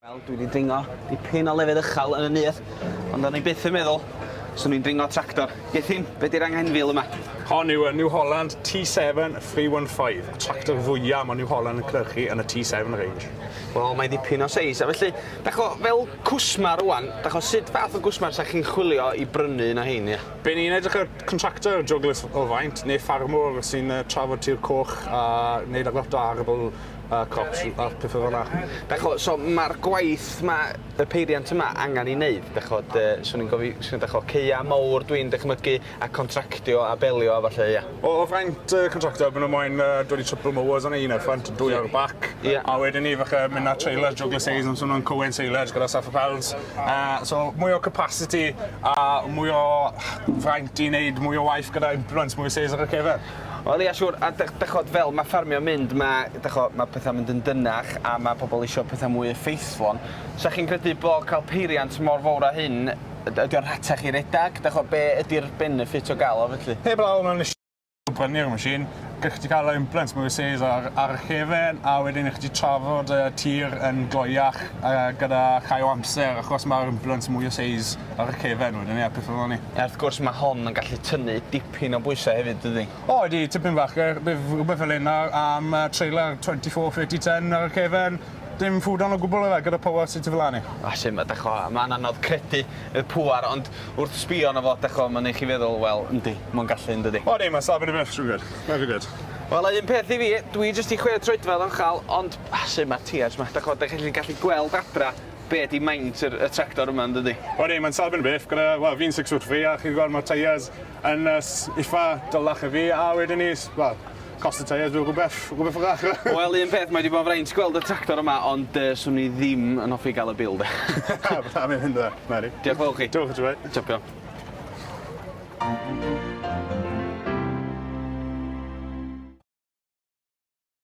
Wel, dwi wedi dringo dipyn o lefydd uchal yn y nyth, ond o'n i byth yn meddwl swn i'n dringo tractor. Gethin, be di'r anghenfil yma? Hon yw y New Holland T7 315, y tractor fwyaf mae New Holland yn cyrchu yn y T7 range. Wel, mae'n dipyn o seis, a felly, dacho, fel cwsmar rwan, dacho, sut fath o gwsmar sa chi'n chwilio i brynu na hyn, ia? Be ni'n edrych ar contractor Douglas o faint, neu ffarmwr sy'n trafod tir coch a wneud ar lot o arbol crops a'r pethau fel yna. Dacho, so mae'r gwaith ma, y peiriant yma angen i wneud, dacho, swn i'n gofio, dacho, ceia mawr dwi'n dychmygu a contractio a belio a falle, ia. O faint contractor, maen nhw moyn dod i triple mowers yn un ar ffrant, dwy ar y bac. Ie. A wedyn ni falle mynd ar trailers Douglas Hayes, so nhw'n Cohen Sailors gyda Saffron Pels. So mwy o capacity a mwy o fraint i wneud, mwy o waith gyda influence, mwy o seis ar y cefn. Wel, ia, siwr, a dachod fel mae ffarmio mynd, mae pethau mynd yn dynach a mae pobl eisiau pethau mwy effeithlon. So chi'n credu bod cael peiriant mor fawr â hyn, ydy'n rhatach i redag? Dachod, be ydy'r benefit o gael o felly? Heb law mewn nes i brynu'r machine, gallwch chi cael implants mwy o seis ar y cefn, a wedyn chi trafod y tir yn gloiach gyda chai o amser, achos mae'r implants mwy o seis ar y cefn wedyn, ia, peth fel ni. Wrth gwrs mae hon yn gallu tynnu dipyn o bwysau hefyd, dydy? O, ydi, tipyn bach, rhywbeth fel un am trailer 24-30-10 ar y cefn. Dim ffwdan o gwbl efo gyda power sydd fel ani. Felly, mae'n anodd credu y pŵar, ond wrth sbio na fo, mae'n eich i feddwl, wel, yndi, mae'n gallu yn dydy. O, di, mae'n safon i beth, siwr. Very good. Wel, un peth i fi, dwi jyst i chwe troedfedd o'n chal, ond mae'r tiers yma, da chi'n gallu gweld adra be di maint y tractor yma yn dydy. O, di, mae'n safon i beth, gyda, wel, fi'n 6 foot fi, a chi'n gweld mae'r tyres yn iffa dylach y fi, a wedyn ni, wel, cost y tyres dwi'n rhywbeth ffrach. Wel, un peth, mae wedi bod yn fraint gweld y tractor yma, ond swn i ddim yn hoffi gael y bil, de. Am mynd hynda, Mary. Diolch fawr chi. Diolch yn fawr. Champion.